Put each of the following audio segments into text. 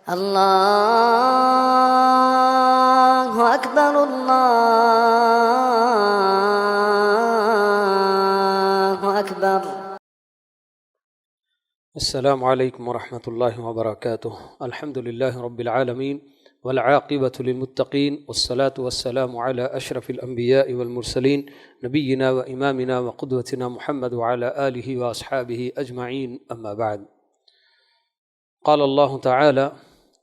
الله أكبر الله أكبر. السلام علیکم ورحمۃ اللہ وبرکاتہ. الحمد للہ رب العالمین والعاقبۃ للمتقین والصلاة والسلام علی اشرف الانبیاء والمرسلین نبینا و امامنا و قدوتنا محمد وعلی آلہ واصحابہ اجمعین. اما بعد. قال اللہ تعالی: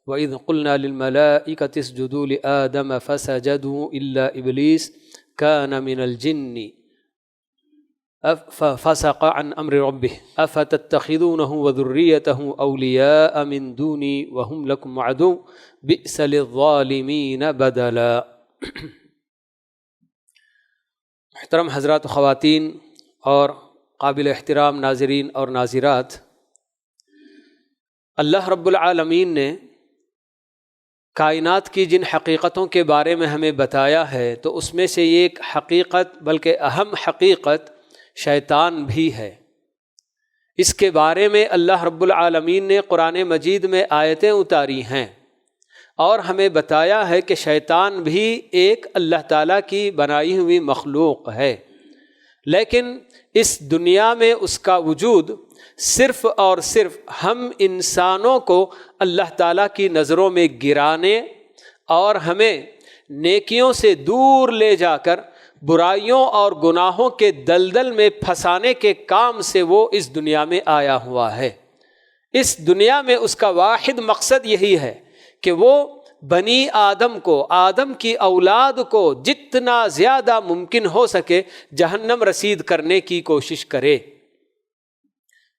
وَإِذْ قُلْنَا لِلْمَلَائِكَةِ اسْجُدُوا لِآدَمَ فَسَجَدُوا إِلَّا إِبْلِيسَ كَانَ مِنَ الْجِنِّ فَفَسَقَ عَنْ أَمْرِ رَبِّهِ أَفَتَتَّخِذُونَهُ وَذُرِّيَّتَهُ أَوْلِيَاءَ مِنْ دُونِي وَهُمْ لَكُمْ عَدُوٌّ بِئْسَ لِلظَّالِمِينَ بَدَلًا. محترم حضرات و خواتین اور قابل احترام ناظرین اور ناظرات، اللہ رب العالمین نے کائنات کی جن حقیقتوں کے بارے میں ہمیں بتایا ہے تو اس میں سے ایک حقیقت، بلکہ اہم حقیقت، شیطان بھی ہے. اس کے بارے میں اللہ رب العالمین نے قرآن مجید میں آیتیں اتاری ہیں اور ہمیں بتایا ہے کہ شیطان بھی ایک اللہ تعالیٰ کی بنائی ہوئی مخلوق ہے، لیکن اس دنیا میں اس کا وجود صرف اور صرف ہم انسانوں کو اللہ تعالیٰ کی نظروں میں گرانے اور ہمیں نیکیوں سے دور لے جا کر برائیوں اور گناہوں کے دلدل میں پھنسانے کے کام سے وہ اس دنیا میں آیا ہوا ہے. اس دنیا میں اس کا واحد مقصد یہی ہے کہ وہ بنی آدم کو، آدم کی اولاد کو جتنا زیادہ ممکن ہو سکے جہنم رسید کرنے کی کوشش کرے.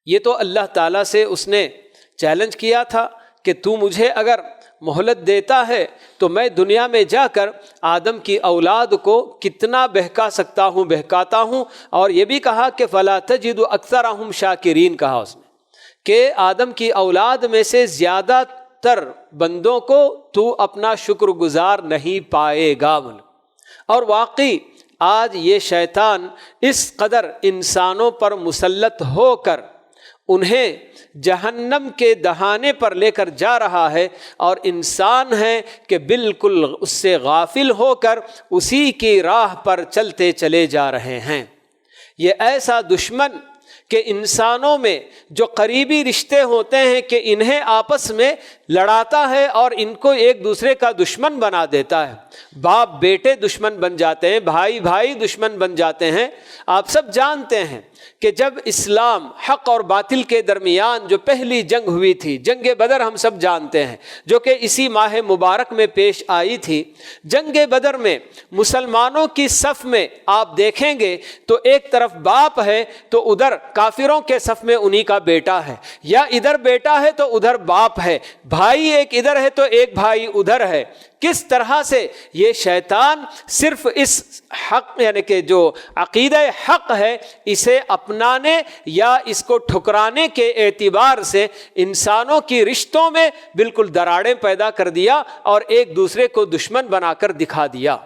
یہ تو اللہ تعالیٰ سے اس نے چیلنج کیا تھا کہ تو مجھے اگر مہلت دیتا ہے تو میں دنیا میں جا کر آدم کی اولاد کو کتنا بہکا سکتا ہوں بہکاتا ہوں، اور یہ بھی کہا کہ فَلَا تَجِدُ أَكْثَرَهُمْ شَاكِرِينَ کہا اس نے کہ آدم کی اولاد میں سے زیادہ تر بندوں کو تو اپنا شکر گزار نہیں پائے گا. اور واقعی آج یہ شیطان اس قدر انسانوں پر مسلط ہو کر انہیں جہنم کے دہانے پر لے کر جا رہا ہے، اور انسان ہیں کہ بالکل اس سے غافل ہو کر اسی کی راہ پر چلتے چلے جا رہے ہیں. یہ ایسا دشمن کہ انسانوں میں جو قریبی رشتے ہوتے ہیں کہ انہیں آپس میں لڑاتا ہے اور ان کو ایک دوسرے کا دشمن بنا دیتا ہے. باپ بیٹے دشمن بن جاتے ہیں، بھائی بھائی دشمن بن جاتے ہیں. آپ سب جانتے ہیں کہ جب اسلام حق اور باطل کے درمیان جو پہلی جنگ ہوئی تھی، جنگ بدر ہم سب جانتے ہیں، جو کہ اسی ماہ مبارک میں پیش آئی تھی. جنگ بدر میں مسلمانوں کی صف میں آپ دیکھیں گے تو ایک طرف باپ ہے تو ادھر کافروں کے صف میں انہی کا بیٹا ہے، یا ادھر بیٹا ہے تو ادھر باپ ہے، بھائی ایک ادھر ہے تو ایک بھائی ادھر ہے. کس طرح سے یہ شیطان صرف اس حق یعنی کہ جو عقیدہ حق ہے اسے اپنانے یا اس کو ٹھکرانے کے اعتبار سے انسانوں کی رشتوں میں بالکل دراڑیں پیدا کر دیا اور ایک دوسرے کو دشمن بنا کر دکھا دیا.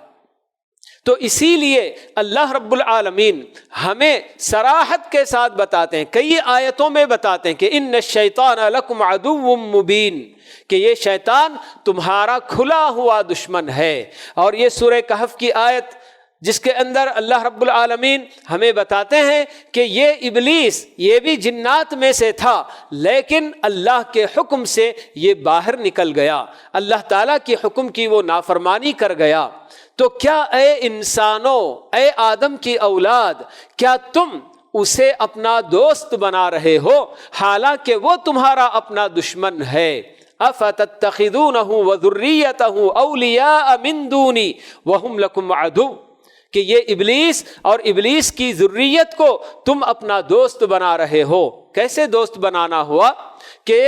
تو اسی لیے اللہ رب العالمین ہمیں صراحت کے ساتھ بتاتے ہیں، کئی آیتوں میں بتاتے ہیں کہ ان الشیطان لکم عدو مبین، کہ یہ شیطان تمہارا کھلا ہوا دشمن ہے. اور یہ سورہ کہف کی آیت جس کے اندر اللہ رب العالمین ہمیں بتاتے ہیں کہ یہ ابلیس یہ بھی جنات میں سے تھا، لیکن اللہ کے حکم سے یہ باہر نکل گیا، اللہ تعالیٰ کے حکم کی وہ نافرمانی کر گیا. تو کیا اے انسانوں، اے آدم کی اولاد، کیا تم اسے اپنا دوست بنا رہے ہو حالانکہ وہ تمہارا اپنا دشمن ہے؟ أَفَتَتَّخِذُونَهُ وَذُرِّيَّتَهُ أَوْلِيَاءَ مِن دُونِي وَهُمْ لَكُمْ عَدُوٌّ، کہ یہ ابلیس اور ابلیس کی ذریت کو تم اپنا دوست بنا رہے ہو. کیسے دوست بنانا ہوا کہ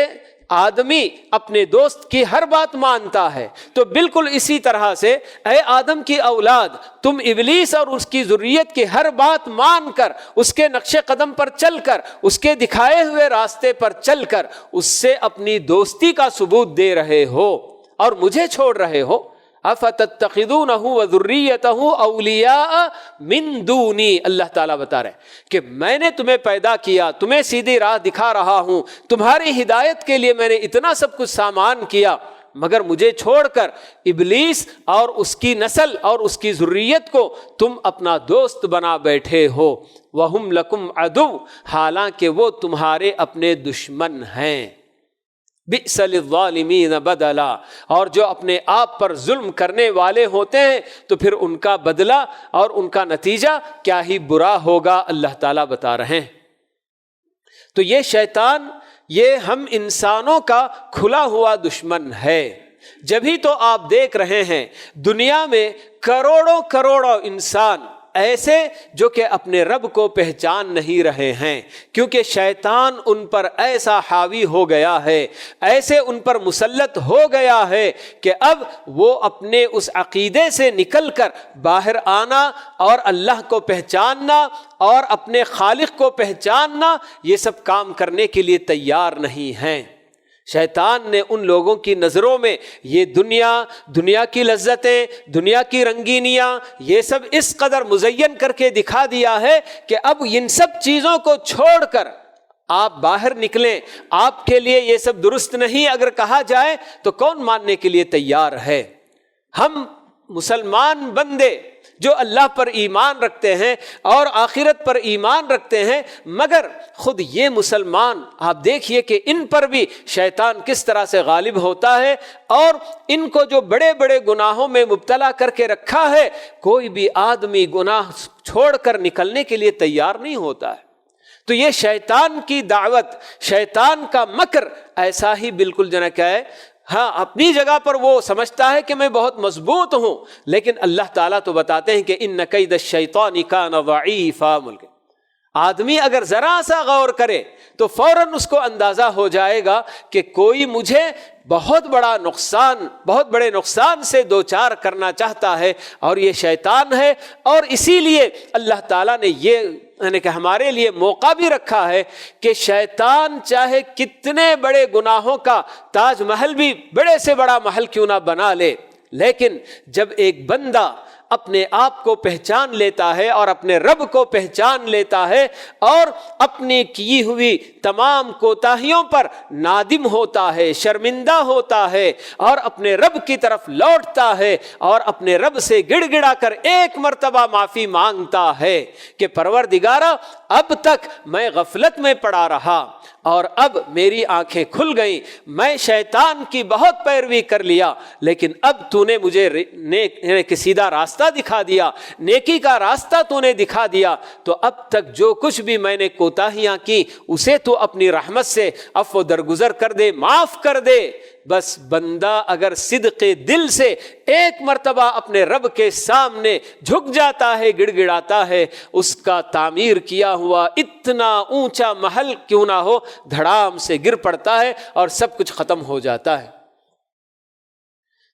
آدمی اپنے دوست کی ہر بات مانتا ہے، تو بالکل اسی طرح سے اے آدم کی اولاد تم ابلیس اور اس کی ذریت کی ہر بات مان کر، اس کے نقش قدم پر چل کر، اس کے دکھائے ہوئے راستے پر چل کر اس سے اپنی دوستی کا ثبوت دے رہے ہو اور مجھے چھوڑ رہے ہو. افتتخذونہ وذریتہ اولیاء من دونی، اللہ تعالیٰ بتا رہے ہیں کہ میں نے تمہیں پیدا کیا، تمہیں سیدھی راہ دکھا رہا ہوں، تمہاری ہدایت کے لیے میں نے اتنا سب کچھ سامان کیا، مگر مجھے چھوڑ کر ابلیس اور اس کی نسل اور اس کی ذریت کو تم اپنا دوست بنا بیٹھے ہو، وَهُمْ لَكُمْ عَدُوٌّ، حالانکہ وہ تمہارے اپنے دشمن ہیں، بئس للظالمین بدلا، اور جو اپنے آپ پر ظلم کرنے والے ہوتے ہیں تو پھر ان کا بدلہ اور ان کا نتیجہ کیا ہی برا ہوگا، اللہ تعالیٰ بتا رہے ہیں۔ تو یہ شیطان، یہ ہم انسانوں کا کھلا ہوا دشمن ہے، جبھی تو آپ دیکھ رہے ہیں دنیا میں کروڑوں انسان ایسے جو کہ اپنے رب کو پہچان نہیں رہے ہیں، کیونکہ شیطان ان پر ایسا حاوی ہو گیا ہے، ایسے ان پر مسلط ہو گیا ہے کہ اب وہ اپنے اس عقیدے سے نکل کر باہر آنا اور اللہ کو پہچاننا اور اپنے خالق کو پہچاننا، یہ سب کام کرنے کے لیے تیار نہیں ہیں۔ شیطان نے ان لوگوں کی نظروں میں یہ دنیا کی لذتیں، دنیا کی رنگینیاں، یہ سب اس قدر مزین کر کے دکھا دیا ہے کہ اب ان سب چیزوں کو چھوڑ کر آپ باہر نکلیں، آپ کے لیے یہ سب درست نہیں اگر کہا جائے تو کون ماننے کے لیے تیار ہے؟ ہم مسلمان بندے جو اللہ پر ایمان رکھتے ہیں اور آخرت پر ایمان رکھتے ہیں، مگر خود یہ مسلمان آپ دیکھیے کہ ان پر بھی شیطان کس طرح سے غالب ہوتا ہے، اور ان کو جو بڑے بڑے گناہوں میں مبتلا کر کے رکھا ہے، کوئی بھی آدمی گناہ چھوڑ کر نکلنے کے لیے تیار نہیں ہوتا ہے۔ تو یہ شیطان کی دعوت، شیطان کا مکر ایسا ہی بالکل کیا ہے، ہاں اپنی جگہ پر وہ سمجھتا ہے کہ میں بہت مضبوط ہوں، لیکن اللہ تعالیٰ تو بتاتے ہیں کہ ان کید الشیطان کان ضعیفا۔ آدمی اگر ذرا سا غور کرے تو فوراً اس کو اندازہ ہو جائے گا کہ کوئی مجھے بہت بڑے نقصان سے دوچار کرنا چاہتا ہے، اور یہ شیطان ہے۔ اور اسی لیے اللہ تعالیٰ نے یہ کہ ہمارے لیے موقع بھی رکھا ہے کہ شیطان چاہے کتنے بڑے گناہوں کا تاج محل بھی بڑے سے بڑا محل کیوں نہ بنا لے، لیکن جب ایک بندہ اپنے آپ کو پہچان لیتا ہے اور اپنے رب کو پہچان لیتا ہے اور اپنی کی ہوئی تمام کوتاہیوں پر نادم ہوتا ہے، شرمندہ ہوتا ہے، اور اپنے رب کی طرف لوٹتا ہے اور اپنے رب سے گڑ گڑا کر ایک مرتبہ معافی مانگتا ہے کہ پروردگارا اب تک میں غفلت میں پڑا رہا اور اب میری آنکھیں کھل گئیں، میں شیطان کی بہت پیروی کر لیا، لیکن اب تو نے مجھے سیدھا راستہ دکھا دیا، نیکی کا راستہ تو نے دکھا دیا، تو اب تک جو کچھ بھی میں نے کوتاہیاں کی اسے تو اپنی رحمت سے عفو درگزر کر دے، معاف کر دے۔ بس بندہ اگر صدق دل سے ایک مرتبہ اپنے رب کے سامنے جھک جاتا ہے، گڑ گڑاتا ہے، اس کا تعمیر کیا ہوا اتنا اونچا محل کیوں نہ ہو دھڑام سے گر پڑتا ہے اور سب کچھ ختم ہو جاتا ہے۔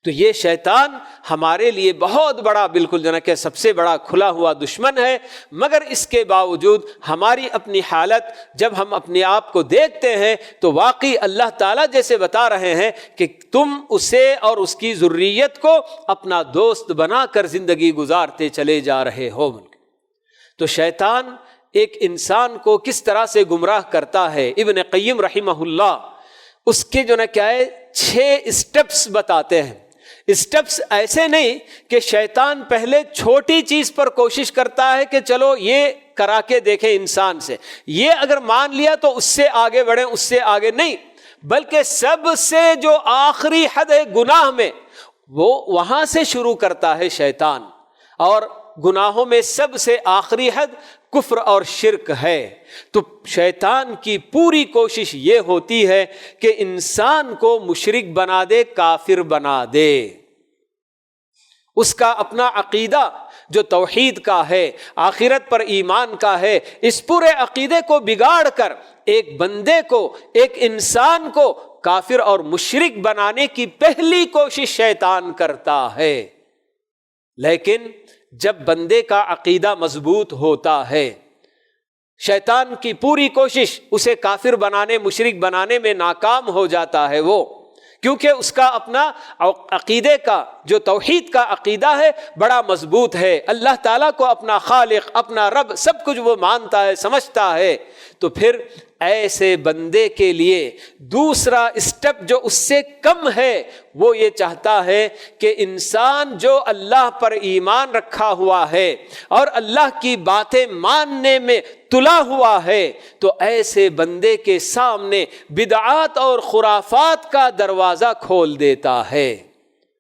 تو یہ شیطان ہمارے لیے بہت بڑا بالکل کہ سب سے بڑا کھلا ہوا دشمن ہے، مگر اس کے باوجود ہماری اپنی حالت جب ہم اپنے آپ کو دیکھتے ہیں تو واقعی اللہ تعالیٰ جیسے بتا رہے ہیں کہ تم اسے اور اس کی ذریت کو اپنا دوست بنا کر زندگی گزارتے چلے جا رہے ہو۔ تو شیطان ایک انسان کو کس طرح سے گمراہ کرتا ہے، ابن قیم رحمہ اللہ اس کے کیا ہے 6 اسٹیپس بتاتے ہیں۔ اسٹیپس ایسے نہیں کہ شیطان پہلے چھوٹی چیز پر کوشش کرتا ہے کہ چلو یہ کرا کے دیکھیں انسان سے، یہ اگر مان لیا تو اس سے آگے بڑھیں، اس سے آگے نہیں، بلکہ سب سے جو آخری حد ہے گناہ میں وہ وہاں سے شروع کرتا ہے شیطان، اور گناہوں میں سب سے آخری حد کفر اور شرک ہے۔ تو شیطان کی پوری کوشش یہ ہوتی ہے کہ انسان کو مشرک بنا دے، کافر بنا دے۔ اس کا اپنا عقیدہ جو توحید کا ہے، آخرت پر ایمان کا ہے، اس پورے عقیدے کو بگاڑ کر ایک بندے کو، ایک انسان کو کافر اور مشرک بنانے کی پہلی کوشش شیطان کرتا ہے۔ لیکن جب بندے کا عقیدہ مضبوط ہوتا ہے، شیطان کی پوری کوشش اسے کافر بنانے، مشرک بنانے میں ناکام ہو جاتا ہے، وہ کیونکہ اس کا اپنا عقیدے کا جو توحید کا عقیدہ ہے بڑا مضبوط ہے، اللہ تعالیٰ کو اپنا خالق، اپنا رب سب کچھ وہ مانتا ہے، سمجھتا ہے۔ تو پھر ایسے بندے کے لیے دوسرا اسٹیپ جو اس سے کم ہے وہ یہ چاہتا ہے کہ انسان جو اللہ پر ایمان رکھا ہوا ہے اور اللہ کی باتیں ماننے میں تلا ہوا ہے، تو ایسے بندے کے سامنے بدعات اور خرافات کا دروازہ کھول دیتا ہے،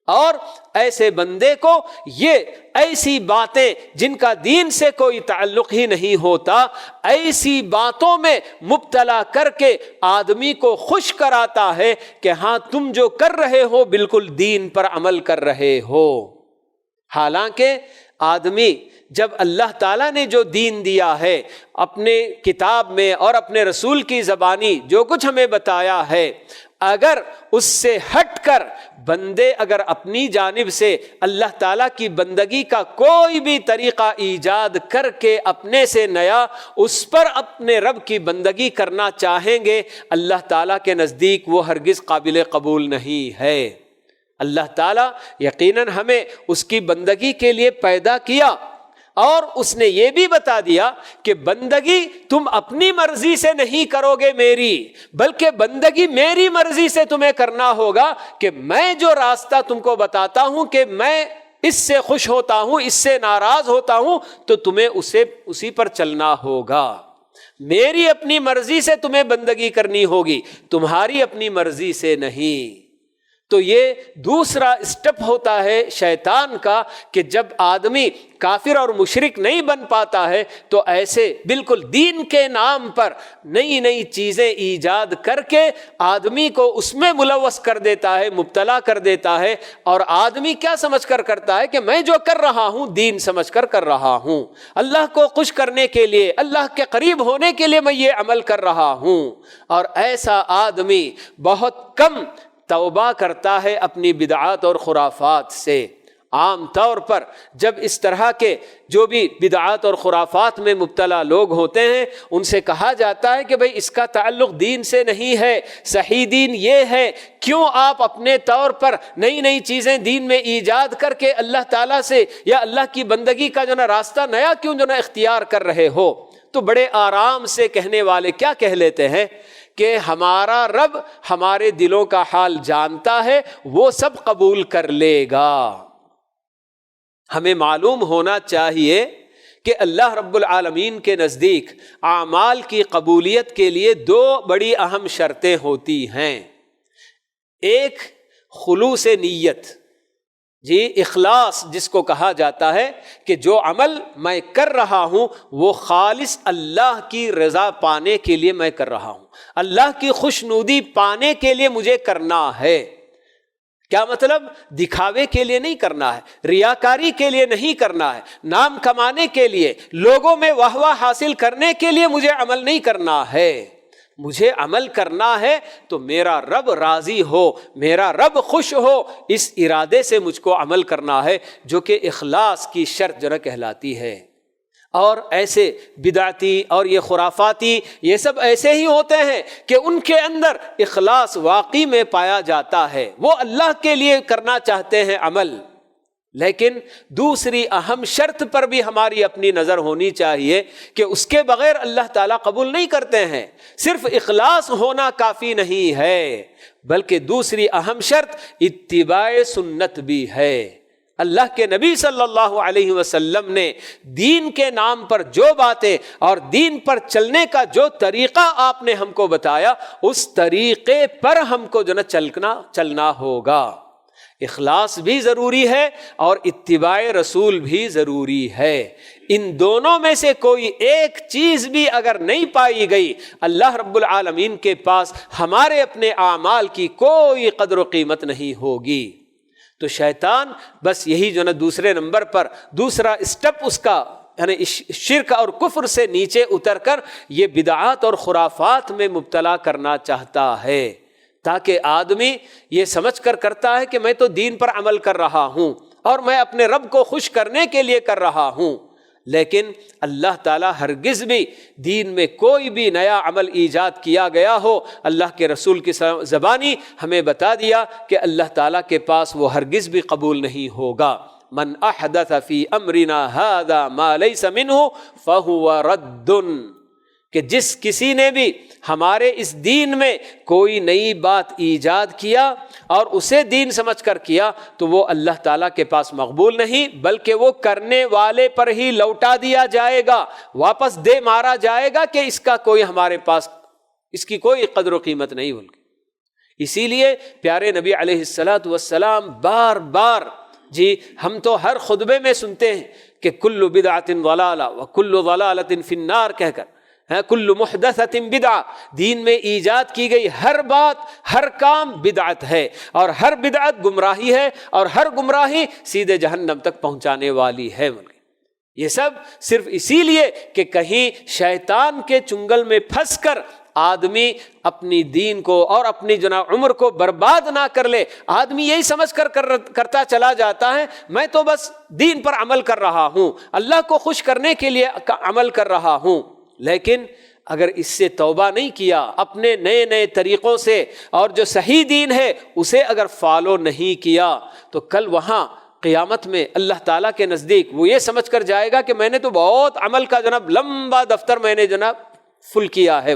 اور ایسے بندے کو یہ ایسی باتیں جن کا دین سے کوئی تعلق ہی نہیں ہوتا، ایسی باتوں میں مبتلا کر کے آدمی کو خوش کراتا ہے کہ ہاں تم جو کر رہے ہو بالکل دین پر عمل کر رہے ہو۔ حالانکہ آدمی جب اللہ تعالیٰ نے جو دین دیا ہے اپنے کتاب میں اور اپنے رسول کی زبانی جو کچھ ہمیں بتایا ہے، اگر اس سے ہٹ کر بندے اگر اپنی جانب سے اللہ تعالیٰ کی بندگی کا کوئی بھی طریقہ ایجاد کر کے اپنے سے نیا اس پر اپنے رب کی بندگی کرنا چاہیں گے، اللہ تعالیٰ کے نزدیک وہ ہرگز قابل قبول نہیں ہے۔ اللہ تعالیٰ یقیناً ہمیں اس کی بندگی کے لیے پیدا کیا، اور اس نے یہ بھی بتا دیا کہ بندگی تم اپنی مرضی سے نہیں کرو گے میری، بلکہ بندگی میری مرضی سے تمہیں کرنا ہوگا کہ میں جو راستہ تم کو بتاتا ہوں کہ میں اس سے خوش ہوتا ہوں، اس سے ناراض ہوتا ہوں، تو تمہیں اسی پر چلنا ہوگا۔ میری اپنی مرضی سے تمہیں بندگی کرنی ہوگی، تمہاری اپنی مرضی سے نہیں۔ تو یہ دوسرا اسٹیپ ہوتا ہے شیطان کا کہ جب آدمی کافر اور مشرک نہیں بن پاتا ہے تو ایسے بالکل دین کے نام پر نئی نئی چیزیں ایجاد کر کے آدمی کو اس میں ملوث کر دیتا ہے، مبتلا کر دیتا ہے، اور آدمی کیا سمجھ کر کرتا ہے کہ میں جو کر رہا ہوں دین سمجھ کر کر رہا ہوں، اللہ کو خوش کرنے کے لیے، اللہ کے قریب ہونے کے لیے میں یہ عمل کر رہا ہوں۔ اور ایسا آدمی بہت کم توبہ کرتا ہے اپنی بدعات اور خرافات سے۔ عام طور پر جب اس طرح کے جو بھی بدعات اور خرافات میں مبتلا لوگ ہوتے ہیں ان سے کہا جاتا ہے کہ بھئی اس کا تعلق دین سے نہیں ہے، صحیح دین یہ ہے، کیوں آپ اپنے طور پر نئی نئی چیزیں دین میں ایجاد کر کے اللہ تعالیٰ سے یا اللہ کی بندگی کا جو نا راستہ نیا کیوں جو نا اختیار کر رہے ہو؟ تو بڑے آرام سے کہنے والے کیا کہہ لیتے ہیں کہ ہمارا رب ہمارے دلوں کا حال جانتا ہے، وہ سب قبول کر لے گا۔ ہمیں معلوم ہونا چاہیے کہ اللہ رب العالمین کے نزدیک اعمال کی قبولیت کے لیے دو بڑی اہم شرطیں ہوتی ہیں۔ ایک خلوص نیت، جی اخلاص جس کو کہا جاتا ہے کہ جو عمل میں کر رہا ہوں وہ خالص اللہ کی رضا پانے کے لیے میں کر رہا ہوں، اللہ کی خوشنودی پانے کے لیے مجھے کرنا ہے۔ کیا مطلب؟ دکھاوے کے لیے نہیں کرنا ہے، ریاکاری کے لیے نہیں کرنا ہے، نام کمانے کے لیے، لوگوں میں واہ واہ حاصل کرنے کے لیے مجھے عمل نہیں کرنا ہے۔ مجھے عمل کرنا ہے تو میرا رب راضی ہو، میرا رب خوش ہو، اس ارادے سے مجھ کو عمل کرنا ہے، جو کہ اخلاص کی شرط جو کہلاتی ہے۔ اور ایسے بدعتی اور یہ خرافاتی یہ سب ایسے ہی ہوتے ہیں کہ ان کے اندر اخلاص واقعی میں پایا جاتا ہے، وہ اللہ کے لیے کرنا چاہتے ہیں عمل، لیکن دوسری اہم شرط پر بھی ہماری اپنی نظر ہونی چاہیے کہ اس کے بغیر اللہ تعالیٰ قبول نہیں کرتے ہیں۔ صرف اخلاص ہونا کافی نہیں ہے، بلکہ دوسری اہم شرط اتباع سنت بھی ہے۔ اللہ کے نبی صلی اللہ علیہ وسلم نے دین کے نام پر جو باتیں اور دین پر چلنے کا جو طریقہ آپ نے ہم کو بتایا، اس طریقے پر ہم کو جو چلنا ہوگا۔ اخلاص بھی ضروری ہے اور اتباع رسول بھی ضروری ہے۔ ان دونوں میں سے کوئی ایک چیز بھی اگر نہیں پائی گئی، اللہ رب العالمین کے پاس ہمارے اپنے اعمال کی کوئی قدر و قیمت نہیں ہوگی۔ تو شیطان بس یہی جو دوسرے نمبر پر دوسرا اسٹیپ اس کا یعنی شرک اور کفر سے نیچے اتر کر یہ بدعات اور خرافات میں مبتلا کرنا چاہتا ہے، تاکہ آدمی یہ سمجھ کر کرتا ہے کہ میں تو دین پر عمل کر رہا ہوں اور میں اپنے رب کو خوش کرنے کے لیے کر رہا ہوں، لیکن اللہ تعالیٰ ہرگز بھی دین میں کوئی بھی نیا عمل ایجاد کیا گیا ہو، اللہ کے رسول کی زبانی ہمیں بتا دیا کہ اللہ تعالیٰ کے پاس وہ ہرگز بھی قبول نہیں ہوگا۔ من احدث فی امرنا ھذا ما لیس منہ فہو رد، کہ جس کسی نے بھی ہمارے اس دین میں کوئی نئی بات ایجاد کیا اور اسے دین سمجھ کر کیا تو وہ اللہ تعالیٰ کے پاس مقبول نہیں، بلکہ وہ کرنے والے پر ہی لوٹا دیا جائے گا، واپس دے مارا جائے گا کہ اس کا کوئی ہمارے پاس اس کی کوئی قدر و قیمت نہیں بلکہ۔ اسی لیے پیارے نبی علیہ السلام بار بار ہم تو ہر خطبے میں سنتے ہیں کہ کل بدعۃ ضلالہ وکل ضلالۃ فی النار کہہ کر، کل محدثۃ بدعہ، دین میں ایجاد کی گئی ہر بات ہر کام بدعت ہے، اور ہر بدعت گمراہی ہے، اور ہر گمراہی سیدھے جہنم تک پہنچانے والی ہے۔ یہ سب صرف اسی لیے کہ کہیں شیطان کے چنگل میں پھنس کر آدمی اپنی دین کو اور اپنی عمر کو برباد نہ کر لے۔ آدمی یہی سمجھ کر کرتا چلا جاتا ہے میں تو بس دین پر عمل کر رہا ہوں، اللہ کو خوش کرنے کے لیے عمل کر رہا ہوں، لیکن اگر اس سے توبہ نہیں کیا، اپنے نئے نئے طریقوں سے، اور جو صحیح دین ہے اسے اگر فالو نہیں کیا، تو کل وہاں قیامت میں اللہ تعالیٰ کے نزدیک وہ یہ سمجھ کر جائے گا کہ میں نے تو بہت عمل کا لمبا دفتر میں نے فل کیا ہے،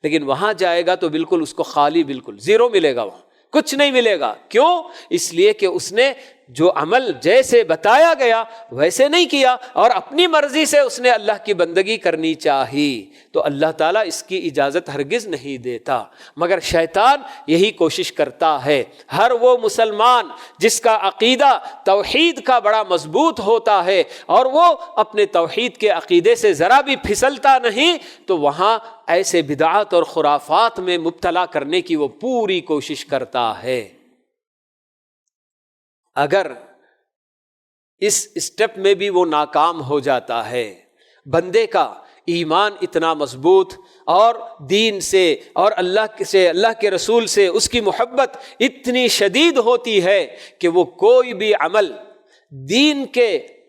لیکن وہاں جائے گا تو بالکل اس کو خالی، بالکل زیرو ملے گا، وہاں کچھ نہیں ملے گا۔ کیوں؟ اس لیے کہ اس نے جو عمل جیسے بتایا گیا ویسے نہیں کیا، اور اپنی مرضی سے اس نے اللہ کی بندگی کرنی چاہی، تو اللہ تعالیٰ اس کی اجازت ہرگز نہیں دیتا۔ مگر شیطان یہی کوشش کرتا ہے، ہر وہ مسلمان جس کا عقیدہ توحید کا بڑا مضبوط ہوتا ہے اور وہ اپنے توحید کے عقیدے سے ذرا بھی پھسلتا نہیں، تو وہاں ایسے بدعات اور خرافات میں مبتلا کرنے کی وہ پوری کوشش کرتا ہے۔ اگر اس اسٹیپ میں بھی وہ ناکام ہو جاتا ہے، بندے کا ایمان اتنا مضبوط اور دین سے اور اللہ کے رسول سے اس کی محبت اتنی شدید ہوتی ہے کہ وہ کوئی بھی عمل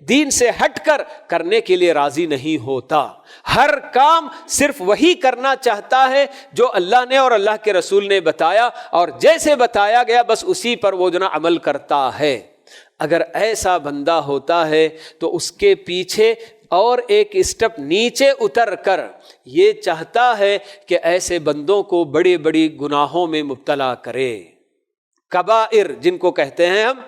دین سے ہٹ کر کرنے کے لیے راضی نہیں ہوتا، ہر کام صرف وہی کرنا چاہتا ہے جو اللہ نے اور اللہ کے رسول نے بتایا، اور جیسے بتایا گیا بس اسی پر وہ عمل کرتا ہے۔ اگر ایسا بندہ ہوتا ہے تو اس کے پیچھے اور ایک اسٹیپ نیچے اتر کر یہ چاہتا ہے کہ ایسے بندوں کو بڑی بڑی گناہوں میں مبتلا کرے، کبائر جن کو کہتے ہیں ہم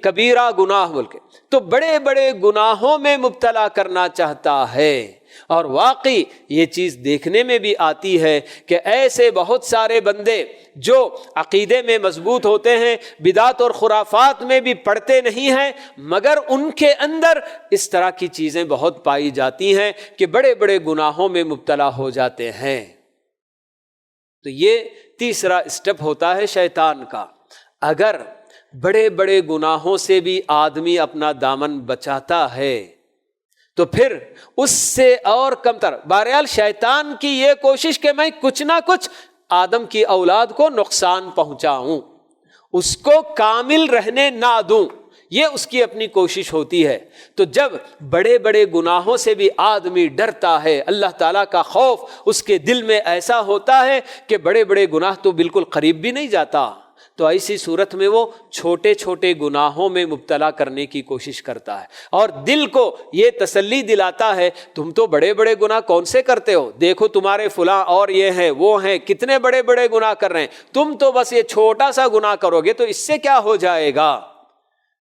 کبیرہ گناہ بول کے، تو بڑے بڑے گناہوں میں مبتلا کرنا چاہتا ہے۔ اور واقعی یہ چیز دیکھنے میں بھی آتی ہے کہ ایسے بہت سارے بندے جو عقیدے میں مضبوط ہوتے ہیں، بدعات اور خرافات میں بھی پڑتے نہیں ہیں، مگر ان کے اندر اس طرح کی چیزیں بہت پائی جاتی ہیں کہ بڑے بڑے گناہوں میں مبتلا ہو جاتے ہیں۔ تو یہ تیسرا اسٹیپ ہوتا ہے شیطان کا۔ اگر بڑے بڑے گناہوں سے بھی آدمی اپنا دامن بچاتا ہے تو پھر اس سے اور کم تر، بہرحال شیطان کی یہ کوشش کہ میں کچھ نہ کچھ آدم کی اولاد کو نقصان پہنچاؤں، اس کو کامل رہنے نہ دوں، یہ اس کی اپنی کوشش ہوتی ہے۔ تو جب بڑے بڑے گناہوں سے بھی آدمی ڈرتا ہے، اللہ تعالیٰ کا خوف اس کے دل میں ایسا ہوتا ہے کہ بڑے بڑے گناہ تو بالکل قریب بھی نہیں جاتا، تو ایسی صورت میں وہ چھوٹے چھوٹے گناہوں میں مبتلا کرنے کی کوشش کرتا ہے، اور دل کو یہ تسلی دلاتا ہے تم تو بڑے بڑے گناہ کون سے کرتے ہو، دیکھو تمہارے فلاں اور یہ ہیں وہ ہیں کتنے بڑے بڑے گناہ کر رہے ہیں، تم تو بس یہ چھوٹا سا گناہ کرو گے تو اس سے کیا ہو جائے گا۔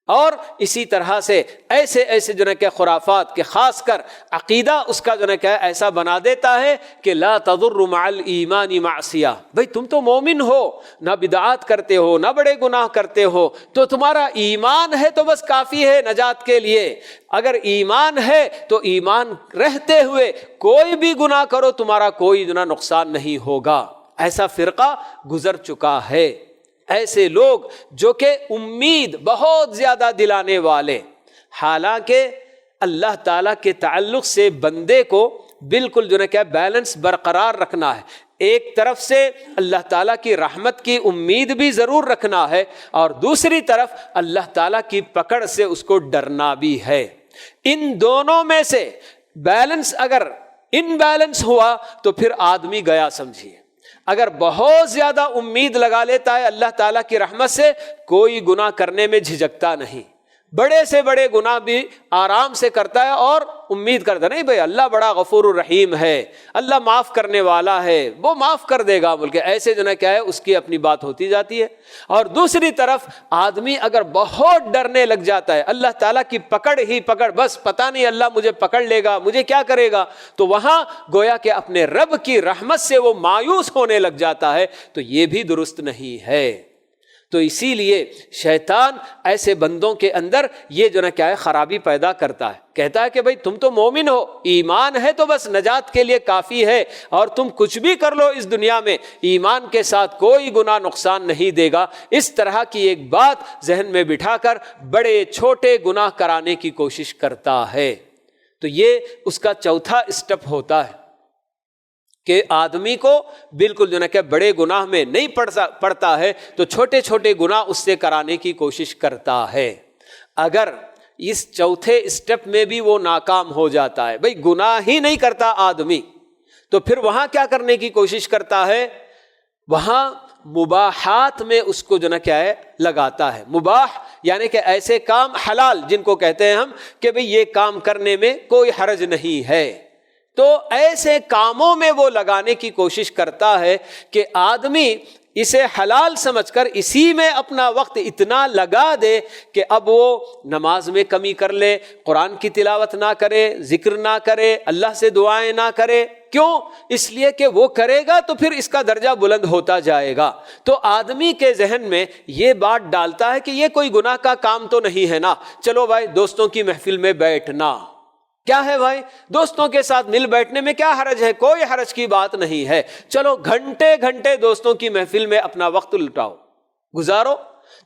اور اسی طرح سے ایسے کہ خرافات کے خاص کر عقیدہ اس کا ایسا بنا دیتا ہے کہ لا تضر مع الایمان معصیہ، بھئی تم تو مومن ہو، نہ بدعات کرتے ہو نہ بڑے گناہ کرتے ہو، تو تمہارا ایمان ہے تو بس کافی ہے نجات کے لیے۔ اگر ایمان ہے تو ایمان رہتے ہوئے کوئی بھی گناہ کرو تمہارا کوئی نقصان نہیں ہوگا۔ ایسا فرقہ گزر چکا ہے، ایسے لوگ جو کہ امید بہت زیادہ دلانے والے، حالانکہ اللہ تعالیٰ کے تعلق سے بندے کو بالکل بیلنس برقرار رکھنا ہے، ایک طرف سے اللہ تعالیٰ کی رحمت کی امید بھی ضرور رکھنا ہے، اور دوسری طرف اللہ تعالیٰ کی پکڑ سے اس کو ڈرنا بھی ہے۔ ان دونوں میں سے بیلنس اگر ان بیلنس ہوا تو پھر آدمی گیا سمجھیے. اگر بہت زیادہ امید لگا لیتا ہے اللہ تعالیٰ کی رحمت سے، کوئی گناہ کرنے میں جھجکتا نہیں، بڑے سے بڑے گناہ بھی آرام سے کرتا ہے اور امید کرتا نہیں بھائی اللہ بڑا غفور الرحیم ہے، اللہ معاف کرنے والا ہے، وہ معاف کر دے گا بول کے ایسے جو نا کیا ہے اس کی اپنی بات ہوتی جاتی ہے. اور دوسری طرف آدمی اگر بہت ڈرنے لگ جاتا ہے، اللہ تعالیٰ کی پکڑ ہی پکڑ، بس پتہ نہیں اللہ مجھے پکڑ لے گا، مجھے کیا کرے گا، تو وہاں گویا کہ اپنے رب کی رحمت سے وہ مایوس ہونے لگ جاتا ہے. تو یہ بھی درست نہیں ہے. تو اسی لیے شیطان ایسے بندوں کے اندر یہ جو نا کیا ہے خرابی پیدا کرتا ہے. کہتا ہے کہ بھائی تم تو مومن ہو، ایمان ہے تو بس نجات کے لیے کافی ہے، اور تم کچھ بھی کر لو اس دنیا میں ایمان کے ساتھ کوئی گناہ نقصان نہیں دے گا. اس طرح کی ایک بات ذہن میں بٹھا کر بڑے چھوٹے گناہ کرانے کی کوشش کرتا ہے. تو یہ اس کا چوتھا اسٹیپ ہوتا ہے کہ آدمی کو بالکل جو نا کہ بڑے گناہ میں نہیں پڑتا ہے تو چھوٹے چھوٹے گناہ اس سے کرانے کی کوشش کرتا ہے. اگر اس چوتھے اسٹیپ میں بھی وہ ناکام ہو جاتا ہے، بھئی گناہ ہی نہیں کرتا آدمی، تو پھر وہاں کیا کرنے کی کوشش کرتا ہے، وہاں مباحات میں اس کو جو نا کیا ہے لگاتا ہے. مباح یعنی کہ ایسے کام حلال جن کو کہتے ہیں ہم کہ بھئی یہ کام کرنے میں کوئی حرج نہیں ہے، تو ایسے کاموں میں وہ لگانے کی کوشش کرتا ہے کہ آدمی اسے حلال سمجھ کر اسی میں اپنا وقت اتنا لگا دے کہ اب وہ نماز میں کمی کر لے، قرآن کی تلاوت نہ کرے، ذکر نہ کرے، اللہ سے دعائیں نہ کرے. کیوں؟ اس لیے کہ وہ کرے گا تو پھر اس کا درجہ بلند ہوتا جائے گا. تو آدمی کے ذہن میں یہ بات ڈالتا ہے کہ یہ کوئی گناہ کا کام تو نہیں ہے نا، چلو بھائی دوستوں کی محفل میں بیٹھنا کیا ہے، بھائی دوستوں کے ساتھ مل بیٹھنے میں کیا حرج ہے، کوئی حرج کی بات نہیں ہے، چلو گھنٹے گھنٹے دوستوں کی محفل میں اپنا وقت لٹاؤ، گزارو.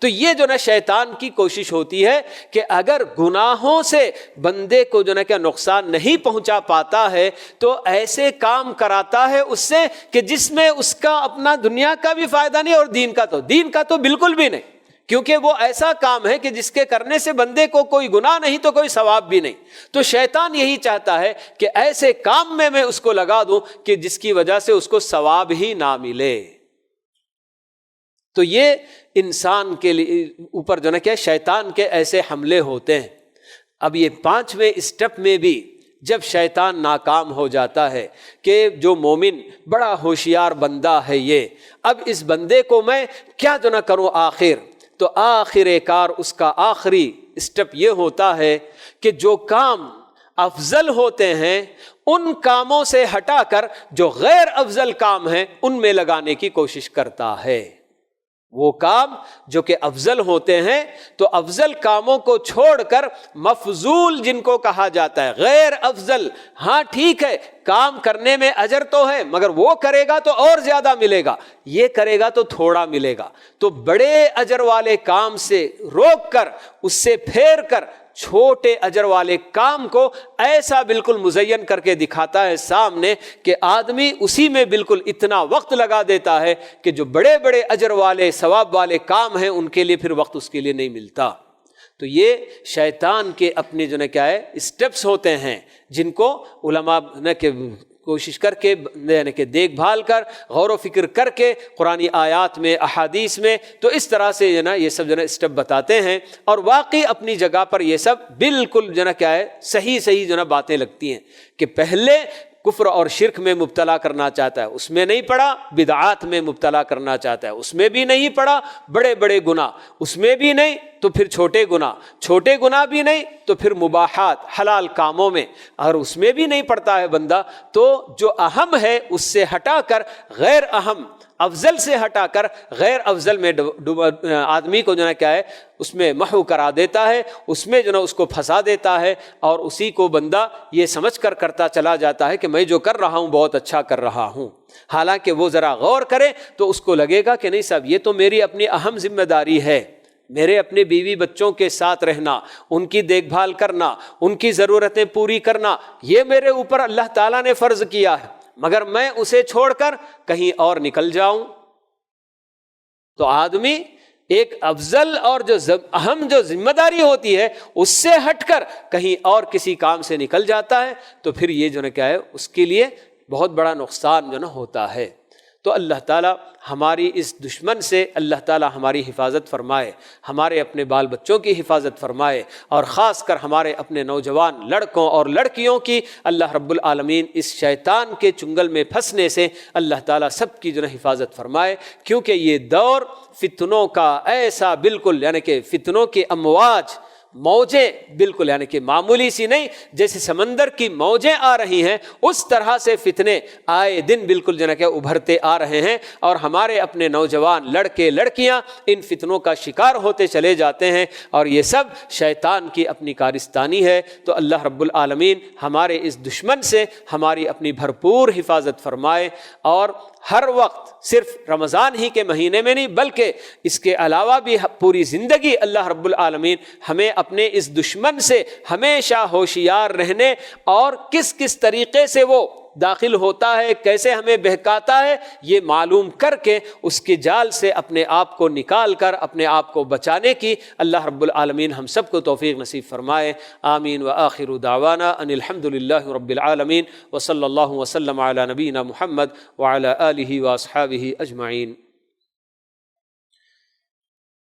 تو یہ جو نا شیطان کی کوشش ہوتی ہے کہ اگر گناہوں سے بندے کو جو نا کیا نقصان نہیں پہنچا پاتا ہے تو ایسے کام کراتا ہے اس سے کہ جس میں اس کا اپنا دنیا کا بھی فائدہ نہیں اور دین کا تو بالکل بھی نہیں، کیونکہ وہ ایسا کام ہے کہ جس کے کرنے سے بندے کو کوئی گناہ نہیں تو کوئی ثواب بھی نہیں. تو شیطان یہی چاہتا ہے کہ ایسے کام میں اس کو لگا دوں کہ جس کی وجہ سے اس کو ثواب ہی نہ ملے. تو یہ انسان کے لیے اوپر جو نا کیا شیطان کے ایسے حملے ہوتے ہیں. اب یہ 5ویں اسٹیپ میں بھی جب شیطان ناکام ہو جاتا ہے کہ جو مومن بڑا ہوشیار بندہ ہے، یہ اب اس بندے کو میں کیا جو نہ کروں آخر، تو آخر کار اس کا آخری اسٹیپ یہ ہوتا ہے کہ جو کام افضل ہوتے ہیں ان کاموں سے ہٹا کر جو غیر افضل کام ہیں ان میں لگانے کی کوشش کرتا ہے. وہ کام جو کہ افضل ہوتے ہیں تو افضل کاموں کو چھوڑ کر مفضول جن کو کہا جاتا ہے، غیر افضل، ہاں ٹھیک ہے کام کرنے میں اجر تو ہے مگر وہ کرے گا تو اور زیادہ ملے گا، یہ کرے گا تو تھوڑا ملے گا، تو بڑے اجر والے کام سے روک کر اس سے پھیر کر چھوٹے اجر والے کام کو ایسا بالکل مزین کر کے دکھاتا ہے سامنے کہ آدمی اسی میں بالکل اتنا وقت لگا دیتا ہے کہ جو بڑے بڑے اجر والے ثواب والے کام ہیں ان کے لیے پھر وقت اس کے لیے نہیں ملتا. تو یہ شیطان کے اپنے جو نا کیا ہے اسٹیپس ہوتے ہیں جن کو علماء نے کہ کوشش کر کے یعنی کہ دیکھ بھال کر غور و فکر کر کے قرآنی آیات میں احادیث میں تو اس طرح سے جو نا یہ سب جو نا اسٹیپ بتاتے ہیں، اور واقعی اپنی جگہ پر یہ سب بالکل جو نا کیا ہے صحیح جو نا باتیں لگتی ہیں کہ پہلے کفر اور شرک میں مبتلا کرنا چاہتا ہے، اس میں نہیں پڑا، بدعات میں مبتلا کرنا چاہتا ہے، اس میں بھی نہیں پڑا، بڑے بڑے گناہ اس میں بھی نہیں، تو پھر چھوٹے گناہ بھی نہیں، تو پھر مباحات حلال کاموں میں اور اس میں بھی نہیں پڑتا ہے بندہ، تو جو اہم ہے اس سے ہٹا کر غیر اہم، افضل سے ہٹا کر غیر افضل میں آدمی کو جو ہے کیا ہے اس میں محو کرا دیتا ہے، اس میں جو نا اس کو پھنسا دیتا ہے، اور اسی کو بندہ یہ سمجھ کر کرتا چلا جاتا ہے کہ میں جو کر رہا ہوں بہت اچھا کر رہا ہوں. حالانکہ وہ ذرا غور کرے تو اس کو لگے گا کہ نہیں صاحب یہ تو میری اپنی اہم ذمہ داری ہے، میرے اپنے بیوی بچوں کے ساتھ رہنا، ان کی دیکھ بھال کرنا، ان کی ضرورتیں پوری کرنا، یہ میرے اوپر اللہ تعالیٰ نے فرض کیا ہے، مگر میں اسے چھوڑ کر کہیں اور نکل جاؤں. تو آدمی ایک افضل اور جو اہم جو ذمہ داری ہوتی ہے اس سے ہٹ کر کہیں اور کسی کام سے نکل جاتا ہے تو پھر یہ جو ہے کیا ہے اس کے لیے بہت بڑا نقصان جو نا ہوتا ہے۔ تو اللہ تعالیٰ ہماری اس دشمن سے اللہ تعالیٰ ہماری حفاظت فرمائے، ہمارے اپنے بال بچوں کی حفاظت فرمائے، اور خاص کر ہمارے اپنے نوجوان لڑکوں اور لڑکیوں کی اللہ رب العالمین اس شیطان کے چنگل میں پھنسنے سے اللہ تعالیٰ سب کی جو ہے حفاظت فرمائے، کیونکہ یہ دور فتنوں کا ایسا بالکل یعنی کہ فتنوں کے امواج موجیں بالکل یعنی کہ معمولی سی نہیں، جیسے سمندر کی موجیں آ رہی ہیں اس طرح سے فتنے آئے دن بالکل جو ہے کہ ابھرتے آ رہے ہیں، اور ہمارے اپنے نوجوان لڑکے لڑکیاں ان فتنوں کا شکار ہوتے چلے جاتے ہیں، اور یہ سب شیطان کی اپنی کارستانی ہے۔ تو اللہ رب العالمین ہمارے اس دشمن سے ہماری اپنی بھرپور حفاظت فرمائے، اور ہر وقت صرف رمضان ہی کے مہینے میں نہیں بلکہ اس کے علاوہ بھی پوری زندگی اللہ رب العالمین ہمیں اپنے اس دشمن سے ہمیشہ ہوشیار رہنے، اور کس کس طریقے سے وہ داخل ہوتا ہے، کیسے ہمیں بہکاتا ہے، یہ معلوم کر کے اس کے جال سے اپنے آپ کو نکال کر اپنے آپ کو بچانے کی اللہ رب العالمین ہم سب کو توفیق نصیب فرمائے۔ آمین۔ وآخر دعوانا ان الحمد للہ رب العالمین، وصلی اللہ وسلم علی نبینا محمد وعلی آلہ واصحابہ اجمعین۔